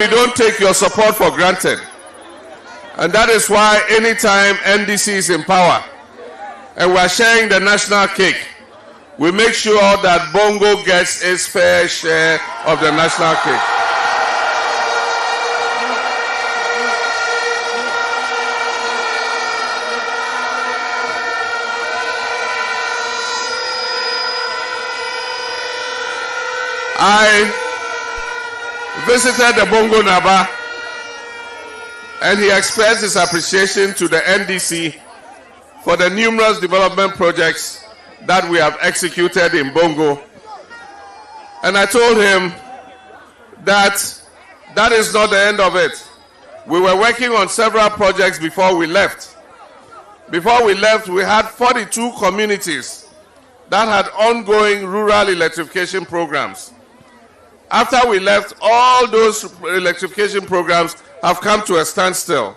We don't take your support for granted. And that is why anytime NDC is in power and we're sharing the national cake, we make sure that Bongo gets its fair share of the national cake. I visited the Bongo Naba and he expressed his appreciation to the NDC for the numerous development projects that we have executed in Bongo. And I told him that that is not the end of it. We were working on several projects before we left. Before we left, we had 42 communities that had ongoing rural electrification programs. After we left, all those electrification programs have come to a standstill.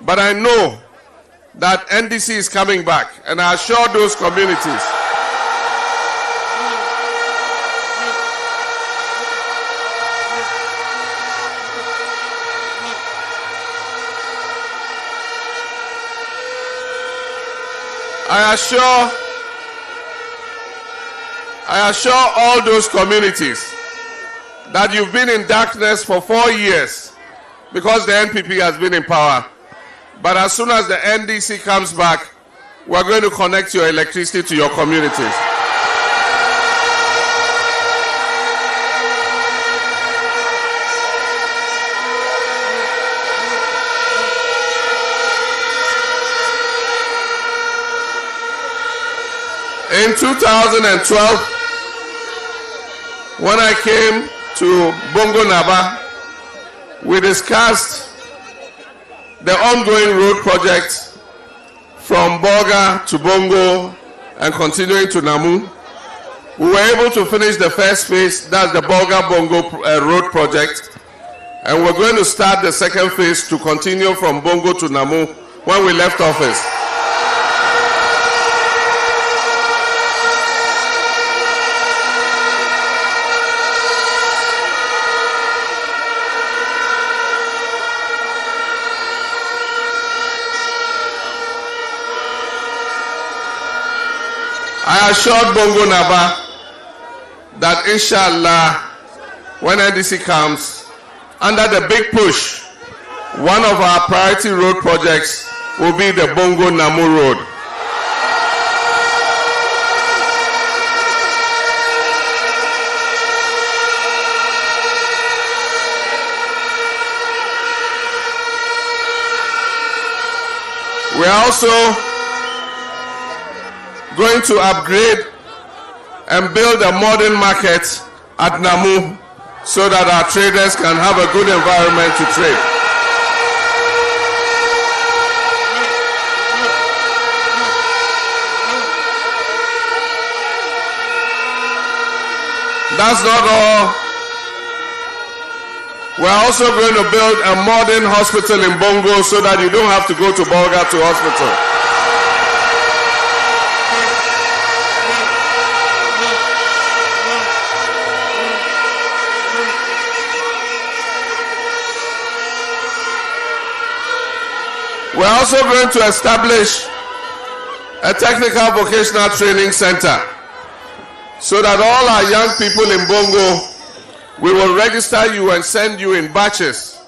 But I know that NDC is coming back, and I assure those communities I assure all those communities that you've been in darkness for 4 years because the NPP has been in power. But as soon as the NDC comes back, we're going to connect your electricity to your communities. In 2012, when I came to Bongo Naba, we discussed the ongoing road project from Bolga to Bongo and continuing to Namu. We were able to finish the first phase, that's the Bolga-Bongo road project, and we're going to start the second phase to continue from Bongo to Namu when we left office. I assured Bongo Naba that inshallah, when NDC comes, under the big push, one of our priority road projects will be the Bongo Namu Road. We are also going to upgrade and build a modern market at Namu so that our traders can have a good environment to trade. That's not all. We're also going to build a modern hospital in Bongo so that you don't have to go to Bolga to hospital. We're also going to establish a technical vocational training center so that all our young people in Bongo, we will register you and send you in batches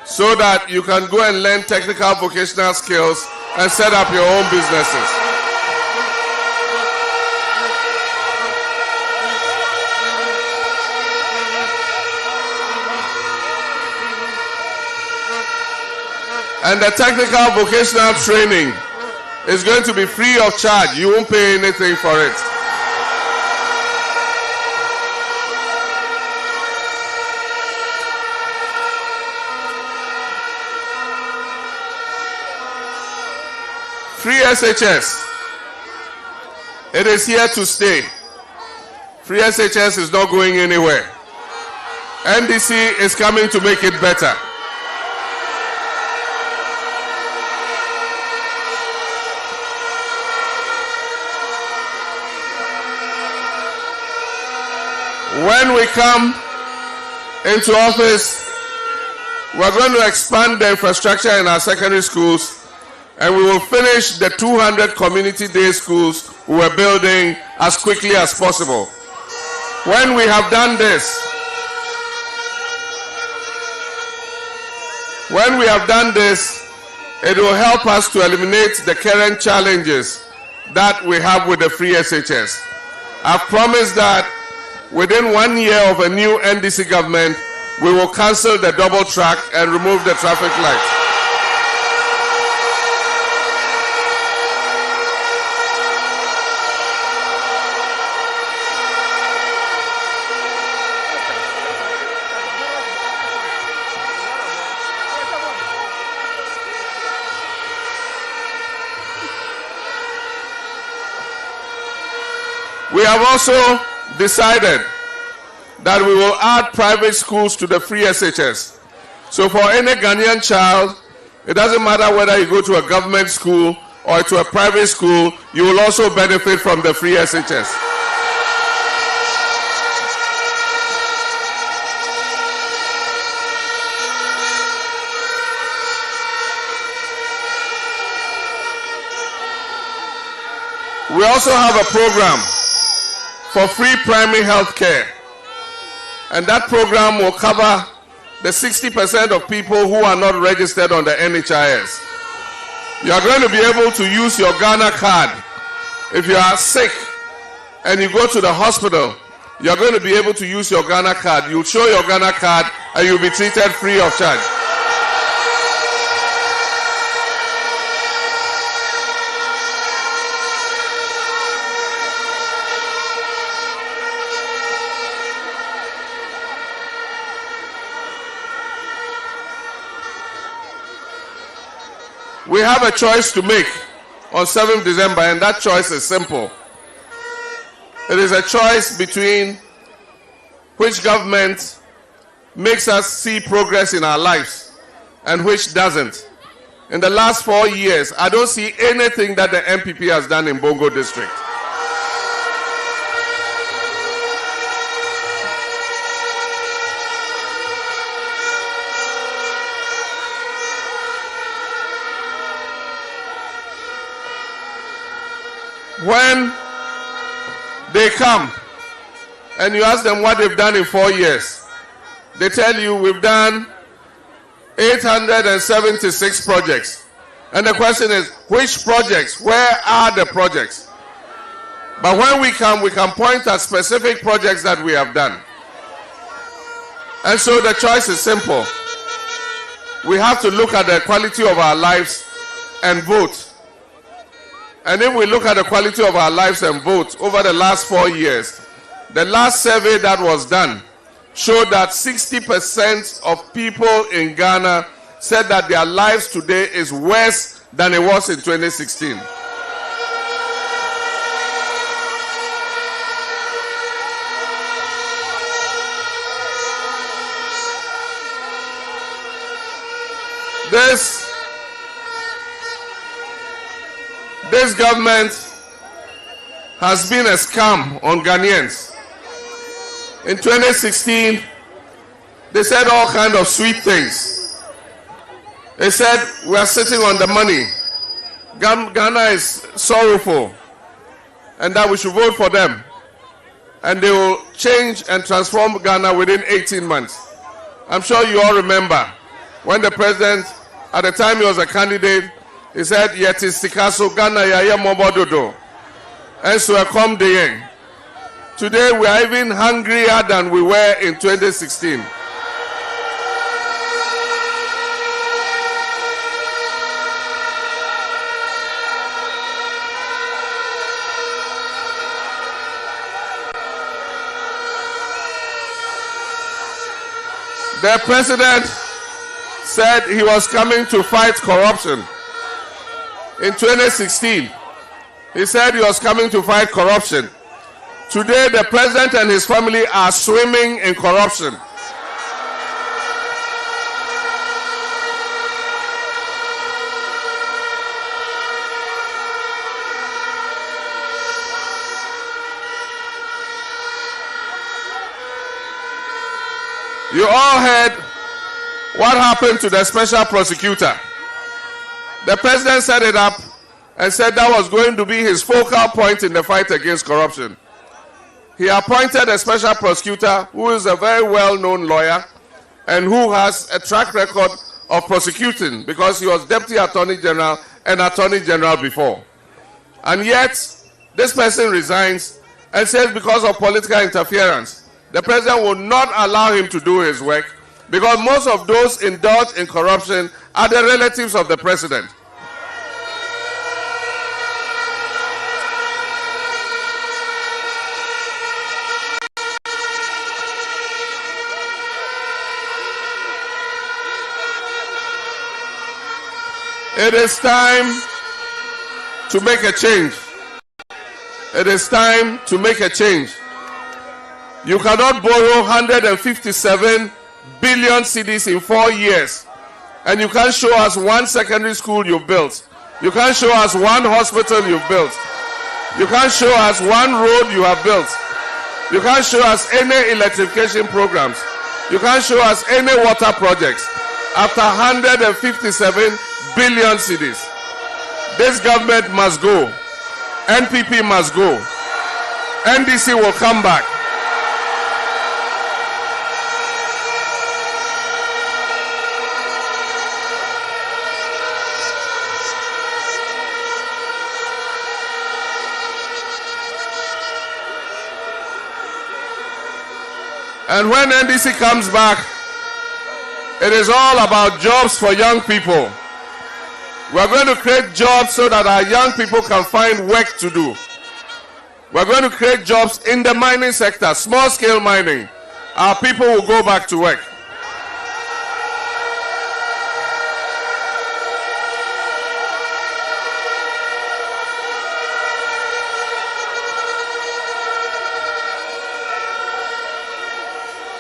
so that you can go and learn technical vocational skills and set up your own businesses. And the technical vocational training is going to be free of charge. You won't pay anything for it. Free SHS. It is here to stay. Free SHS is not going anywhere. NDC is coming to make it better. When we come into office, We're going to expand the infrastructure in our secondary schools, and we will finish the 200 community day schools we were building as quickly as possible. When we have done this, it will help us to eliminate the current challenges that we have with the free SHS. I've promised that within 1 year of a new NDC government, we will cancel the double track and remove the traffic lights. We have also decided that we will add private schools to the free SHS. So for any Ghanaian child, it doesn't matter whether you go to a government school or to a private school, you will also benefit from the free SHS. We also have a program for free primary health care. And that program will cover the 60% of people who are not registered on the NHIS. You are going to be able to use your Ghana card. If you are sick and you go to the hospital, you are going to be able to use your Ghana card. You'll show your Ghana card and you'll be treated free of charge. We have a choice to make on 7th December, and that choice is simple. It is a choice between which government makes us see progress in our lives and which doesn't. In the last 4 years, I don't see anything that the MPP has done in Bongo District. When they come and you ask them what they've done in 4 years, they tell you we've done 876 projects. And the question is, which projects? Where are the projects? But when we come, we can point at specific projects that we have done. And so the choice is simple. We have to look at the quality of our lives and vote. And if we look at the quality of our lives and vote over the last 4 years, the last survey that was done showed that 60% of people in Ghana said that their lives today is worse than it was in 2016. This government has been a scam on Ghanaians. In 2016, they said all kinds of sweet things. They said, we are sitting on the money. Ghana is sorrowful, and that we should vote for them. And they will change and transform Ghana within 18 months. I'm sure you all remember when the president, at the time he was a candidate, he said, "Yet is Sikaso Ghana ya mobododo." And so I come there. Today we are even hungrier than we were in 2016. The president said he was coming to fight corruption. In 2016, he said he was coming to fight corruption. Today, the president and his family are swimming in corruption. You all heard what happened to the special prosecutor? The president set it up and said that was going to be his focal point in the fight against corruption. He appointed a special prosecutor who is a very well-known lawyer and who has a track record of prosecuting because he was Deputy Attorney General and Attorney General before. And yet, this person resigns and says because of political interference, the president will not allow him to do his work because most of those indulged in corruption are the relatives of the president. It is time to make a change. It is time to make a change. You cannot borrow 157 billion cedis in 4 years, and you can't show us one secondary school you've built. You can't show us one hospital you've built. You can't show us one road you have built. You can't show us any electrification programs. You can't show us any water projects. After 157 billion cedis. This government must go. NPP must go. NDC will come back. And when NDC comes back, it is all about jobs for young people. We're going to create jobs so that our young people can find work to do. We're going to create jobs in the mining sector, small-scale mining. Our people will go back to work.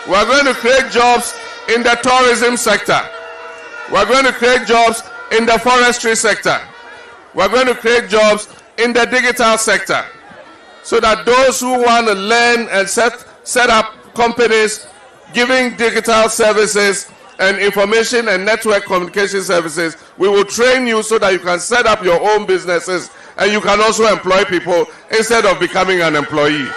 We're going to create jobs in the tourism sector. We're going to create jobs in the forestry sector. We're going to create jobs in the digital sector so that those who want to learn and set up companies giving digital services and information and network communication services, we will train you so that you can set up your own businesses and you can also employ people instead of becoming an employee.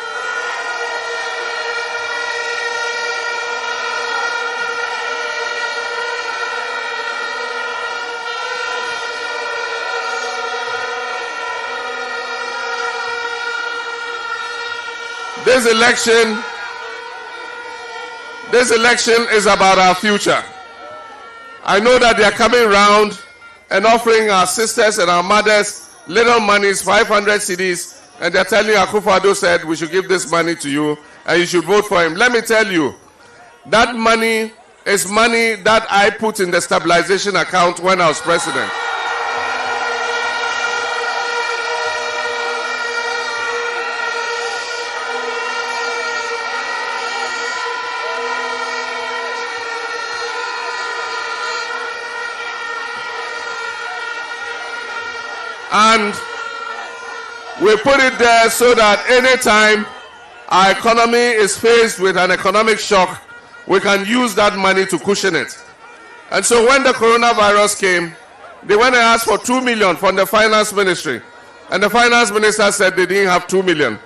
This election is about our future. I know that they are coming around and offering our sisters and our mothers little monies, 500 cedis, and they're telling Akufo-Addo said we should give this money to you and you should vote for him. Let me tell you, that money is money that I put in the stabilization account when I was president. And we put it there so that anytime our economy is faced with an economic shock, we can use that money to cushion it. And so when the coronavirus came, they went and asked for 2 million from the finance ministry. And the finance minister said they didn't have 2 million.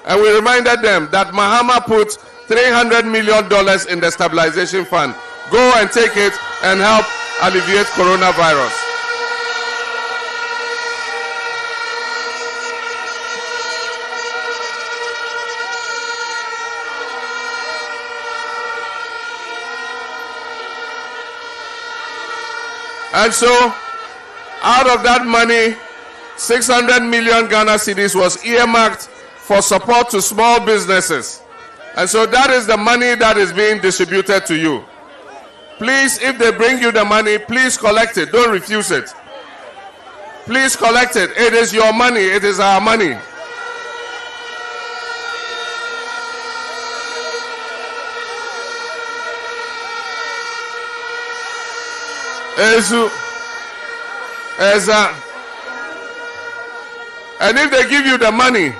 And we reminded them that Mahama put $300 million in the stabilization fund. Go and take it and help alleviate coronavirus. And so, out of that money, 600 million Ghana cedis was earmarked for support to small businesses. And so that is the money that is being distributed to you. Please, if they bring you the money, please collect it. Don't refuse it. Please collect it. It is your money. It is our money. And if they give you the money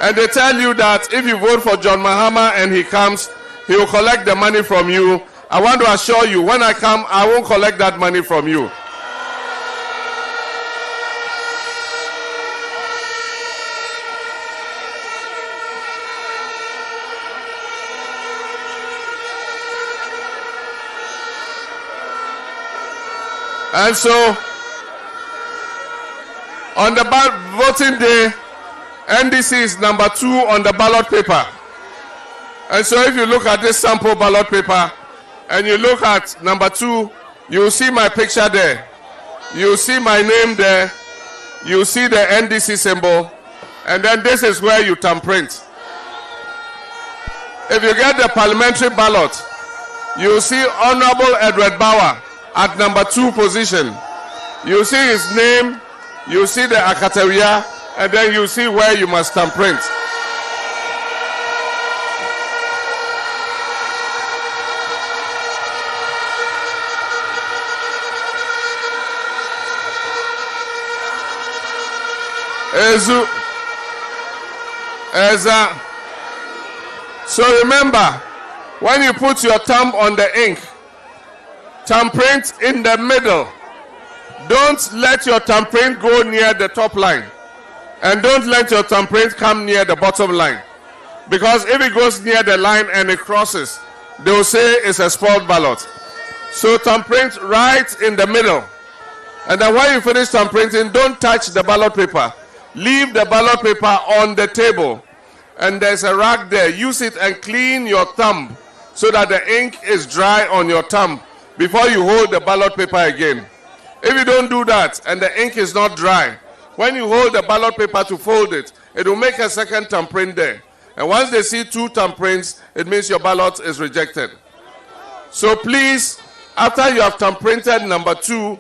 and they tell you that if you vote for John Mahama and he comes, he will collect the money from you, I want to assure you, when I come, I won't collect that money from you. And so, on the voting day, NDC is number 2 on the ballot paper. And so if you look at this sample ballot paper, and you look at number 2, you'll see my picture there. You'll see my name there. You'll see the NDC symbol. And then this is where you thumbprint. If you get the parliamentary ballot, you'll see Honorable Edward Bauer at number 2 position. You'll see his name, you'll see the Akateria, and then you'll see where you must thumbprint. So remember, when you put your thumb on the ink, thumbprint in the middle. Don't let your thumbprint go near the top line. And don't let your thumbprint come near the bottom line. Because if it goes near the line and it crosses, they will say it's a spoiled ballot. So thumbprint right in the middle. And then when you finish thumbprinting, don't touch the ballot paper. Leave the ballot paper on the table. And there's a rag there. Use it and clean your thumb so that the ink is dry on your thumb before you hold the ballot paper again. If you don't do that and the ink is not dry, when you hold the ballot paper to fold it, it will make a second thumbprint there. And once they see 2 thumbprints, it means your ballot is rejected. So please, after you have thumbprinted number 2,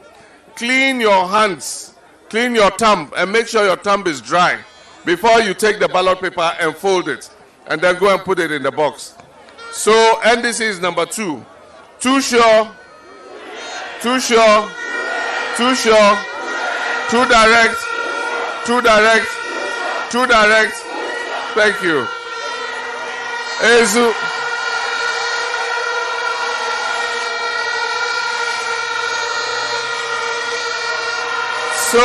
clean your hands, clean your thumb, and make sure your thumb is dry before you take the ballot paper and fold it, and then go and put it in the box. So NDC is number 2. Too sure, too sure, too sure, too direct, too direct, too direct. Thank you. Ezu. So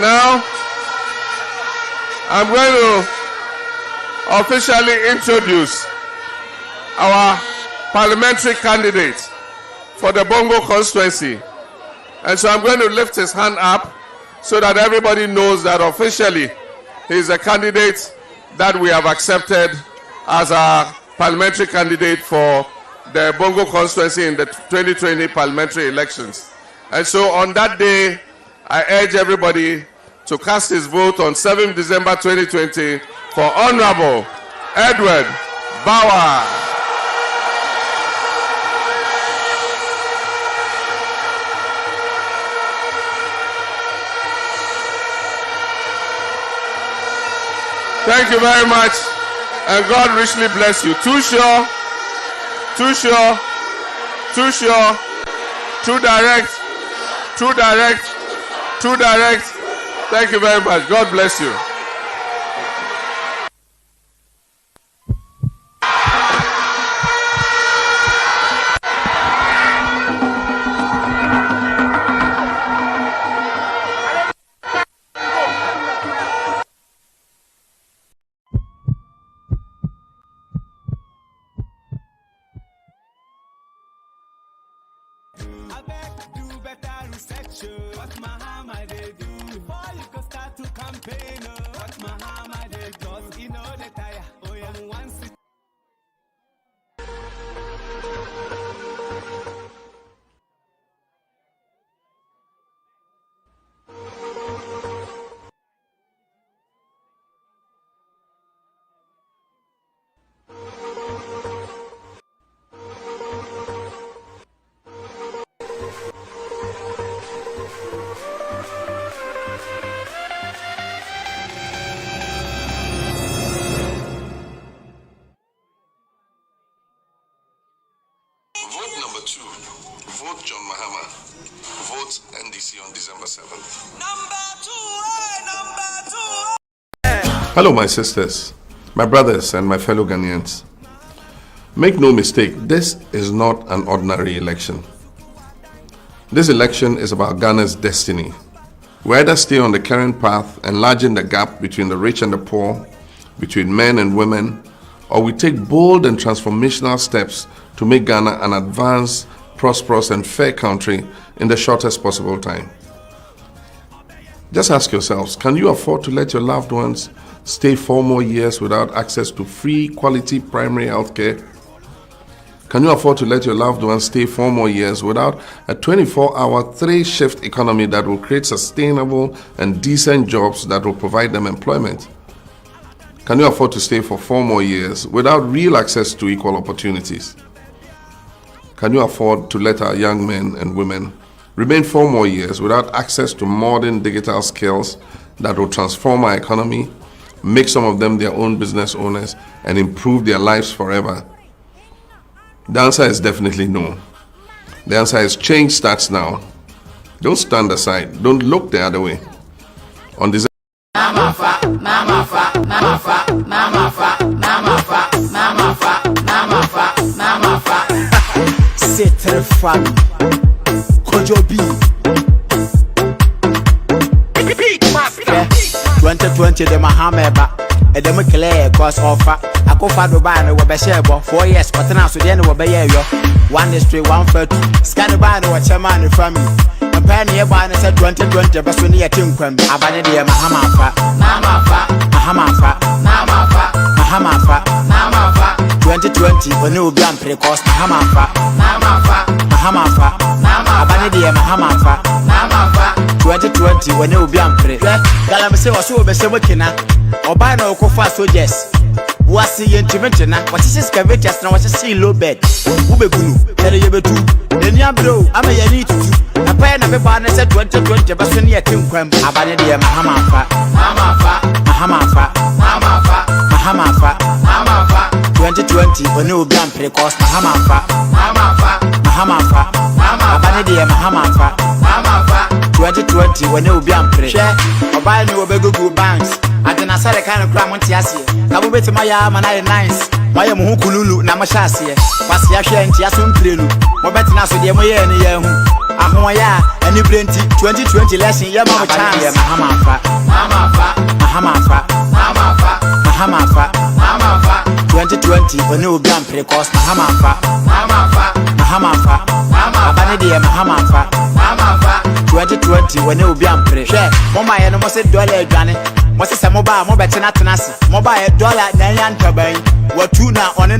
now I'm going to officially introduce our parliamentary candidate for the Bongo constituency. And so I'm going to lift his hand up so that everybody knows that officially he is a candidate that we have accepted as our parliamentary candidate for the Bongo constituency in the 2020 parliamentary elections. And so on that day, I urge everybody to cast his vote on 7th December 2020 for Honorable Edward Bauer. Thank you very much, and God richly bless you. Too sure, too sure, too sure, too direct, too direct, too direct. Thank you very much. God bless you. Vote John Mahama. Vote NDC on December 7th. Number 2. Hello, my sisters, my brothers, and my fellow Ghanaians. Make no mistake, this is not an ordinary election. This election is about Ghana's destiny. We either stay on the current path, enlarging the gap between the rich and the poor, between men and women, or we take bold and transformational steps to make Ghana an advanced, prosperous and fair country in the shortest possible time. Just ask yourselves, can you afford to let your loved ones stay 4 more years without access to free, quality primary health care? Can you afford to let your loved ones stay 4 more years without a 24-hour, 3-shift economy that will create sustainable and decent jobs that will provide them employment? Can you afford to stay for 4 more years without real access to equal opportunities? Can you afford to let our young men and women remain 4 more years without access to modern digital skills that will transform our economy, make some of them their own business owners, and improve their lives forever? The answer is definitely no. The answer is change starts now. Don't stand aside. Don't look the other way. On this Mama fa, mama fa, mama fa, mama fa, mama fa, mama fa, mama fa, mama fa. C'est très fun. Kojobi. 2020 de Mahameba. And them clear cause offer. I go for the band with a share 4 years, but now so then will be yo. 1 is 3, 1 for 2. Scan the band with your man from me. And penny a band said 2020, but when you think when I ban the Mahama fa, Mama fa, Mahama fa, Mama fa, Mahama fa, Mama fa. 2020 when you be on pre-cost Mahama fa, Mama fa, Mahama fa, Mama ban the Mahama fa, Mama fa. 2020 when you be on pre. Galam say was so be say working Oba na okofa soldiers wasi yentimete na wasi scaveters na wasi see low bed ubegunu ere yebetu eni abro ama yani tutu apa na beba na say 2020 baso ne yatinkwam abane de mahama fa mama fa mahama fa mama fa mahama fa mama fa 2020 oni obi ampre cost mahama fa mama fa mahama fa mama abane de mahama fa mama fa 2020 oni obi ampre hwe oba ni obegugu banks adena sare kan kra monti ase ka bo betima ya ma na nice moye mo hukululu na mo hyase kwase ya hwe nti aso mprenu mo betina so de mo ye ne ya hu ahon ya ani brenti 2020 election ya ma mo chance mahama fa mama fa mahama fa mama fa mahama fa mama fa 2020 oni obi ampre cost mahama fa mama fa mahama fa mama abane de mahama fa mama fa 2020 oni obi ampre hwe mo ma ye no mo se dollar adwane mo se se mo ba mo be tena tena se mo ba $1 na yan taban watu na one